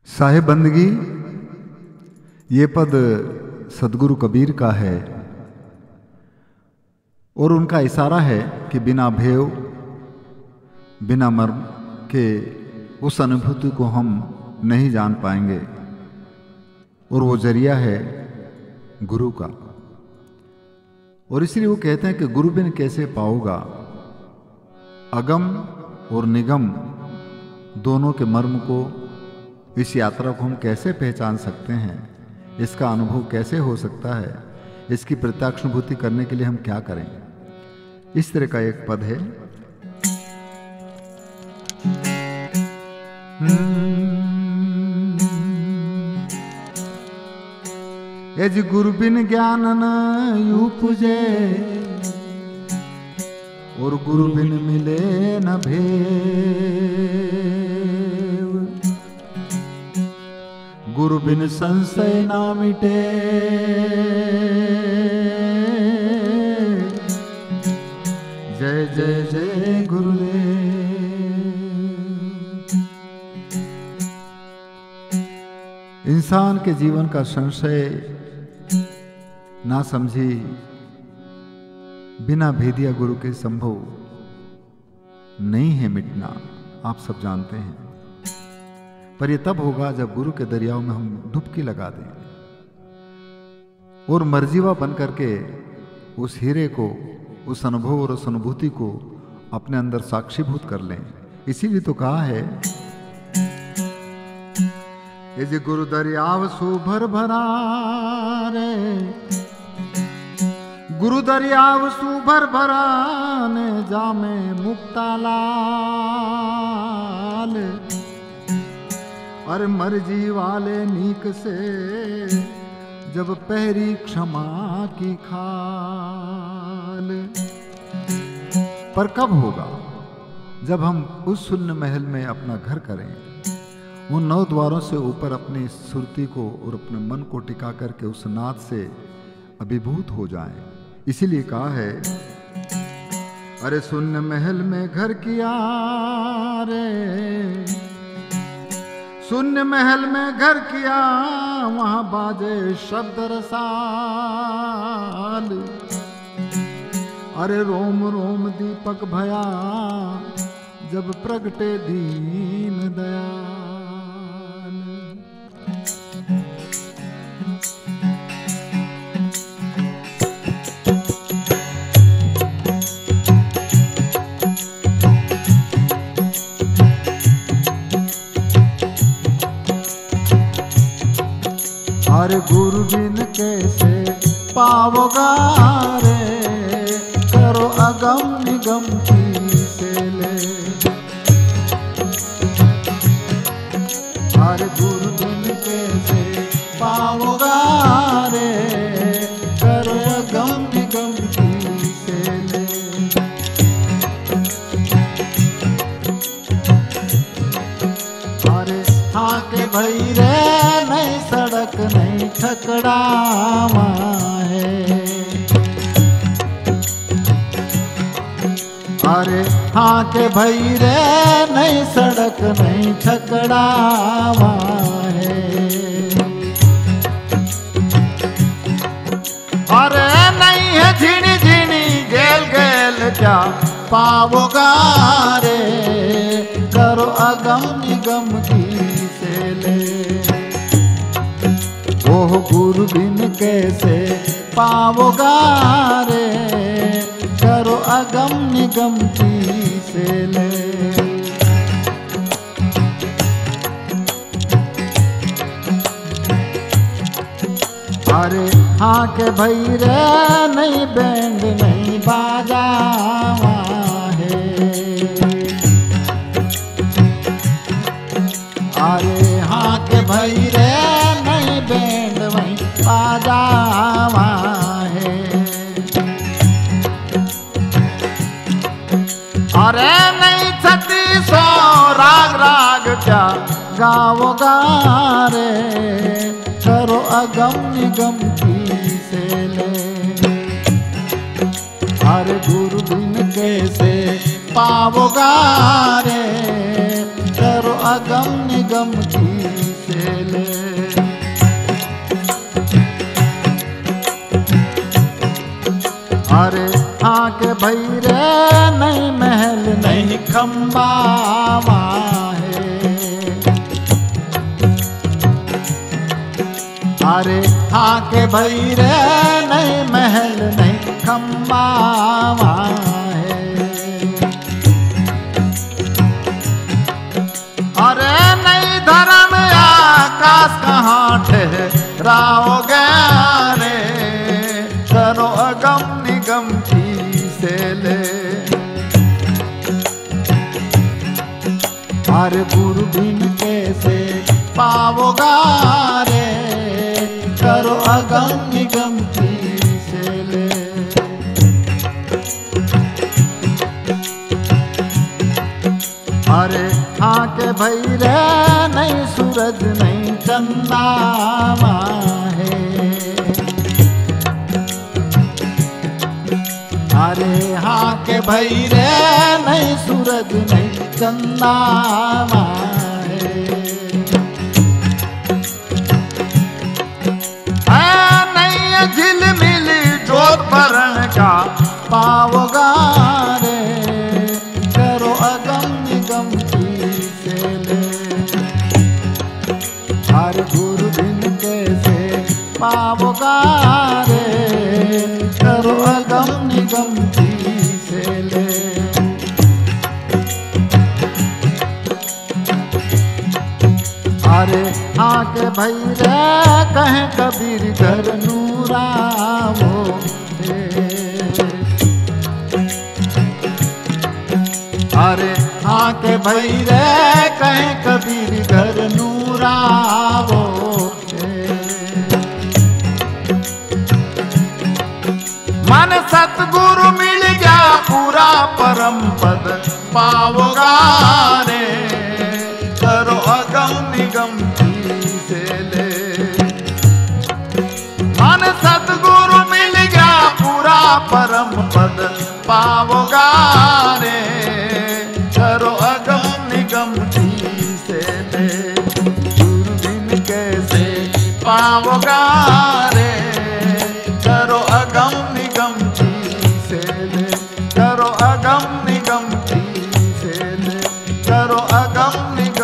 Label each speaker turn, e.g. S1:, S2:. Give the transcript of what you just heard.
S1: साहिब बंदगी ये पद सदगुरु कबीर का है और उनका इशारा है कि बिना भेव बिना मर्म के उस अनुभूति को हम नहीं जान पाएंगे और वो जरिया है गुरु का। और इसलिए वो कहते हैं कि गुरु बिन कैसे पाओगा, अगम और निगम दोनों के मर्म को, इस यात्रा को हम कैसे पहचान सकते हैं, इसका अनुभव कैसे हो सकता है, इसकी प्रत्यक्षानुभूति करने के लिए हम क्या करें। इस तरह का एक पद है। यज गुरु बिन ज्ञान न उपजे और गुरु बिन मिले न भेव, गुरु बिन संशय ना मिटे जय जय जय गुरुदेव। इंसान के जीवन का संशय ना समझी बिना भेदिया गुरु के संभव नहीं है मिटना, आप सब जानते हैं। पर यह तब होगा जब गुरु के दरियाओं में हम डुबकी लगा दें और मर्जीवा बन करके उस हीरे को, उस अनुभव और उस अनुभूति को अपने अंदर साक्षीभूत कर लें। इसीलिए तो कहा है, ये जे गुरु दरियाव सुभर भरा रे, गुरु दरियाव सुभर भरा ने जामे मुक्ता लाल, अरे मर्जी वाले नीक से जब पहरी क्षमा की खाल। पर कब होगा? जब हम उस शून्य महल में अपना घर करें, उन 9 द्वारों से ऊपर अपनी सुरती को और अपने मन को टिका करके उस नाद से अभिभूत हो जाएं। इसीलिए कहा है, अरे शून्य महल में घर किया रे, शून्य महल में घर किया, वहां बाजे शब्द रसाल, अरे रोम रोम दीपक भया जब प्रगटे दीन दयाल। अरे गुरु बिन कैसे पाओगा रे, करो अगम निगम की से ले। अरे गुरु बिन कैसे पाओगा रे, करो अगम निगम की से ले। अरे हाँ के भई रे, नहीं सड़क नहीं ठकरावा है, अरे हाँ के भई रे, नहीं सड़क नहीं ठकरावा है। अरे नहीं है झिनी झिनी गेल गेल क्या पाओगा रे, करो अगम निगम की से ले। ओह गुरु बिन कैसे पाओगा रे, करो अगम निगम की से ले। अरे हाँ के भई रे, नहीं बैंड नहीं बाजावा है, अरे हाँ के भई रे, नहीं बैंड वहीं बाजावा है। अरे नहीं 3600 राग राग क्या गाओगा रे, करो अगम निगम की से ले। अरे गुरु बिन कैसे पाओगा रे, करो अगम निगम की से से ले। अरे हाँ के भैरे नहीं महल नहीं खम्बा है। अरे हाँ के भैरे नहीं महल नहीं खम्बा है। अरे नहीं धर्म आकाश कहाँ ठहराओगे रे, करो अगम निगम की से ले। अरे गुरु बिन कैसे पाओगा रे, करो अगम निगम की से ले। अरे हाँ के भैरे नहीं सूरज नहीं चंदा है। अरे हाँ के भैरे नहीं सूरज नहीं चंदा है। नहीं झिलमिल जोत भरण का पाओगा रे, करो अगम निगम की से ले। हर गुरु बिन कैसे पाओगा रे, करो अगम निगम की से ले। अरे हाँ के भैरे कहें कबीर घर नूरा वो है। अरे हाँ के भैरे कहें कबीर घर नूरा वो है। मन सतगुरु मिल गया पूरा परम पद पाओगा रे, करो अगम निगम की से ले। मन सतगुरु मिल गया पूरा परम पद पाओगा रे, करो अगम निगम की से ले। गुरु बिन कैसे पाओगा रे, करो अगम निगम की से ले। करो अगम निगम की से ले, करो अगम निगम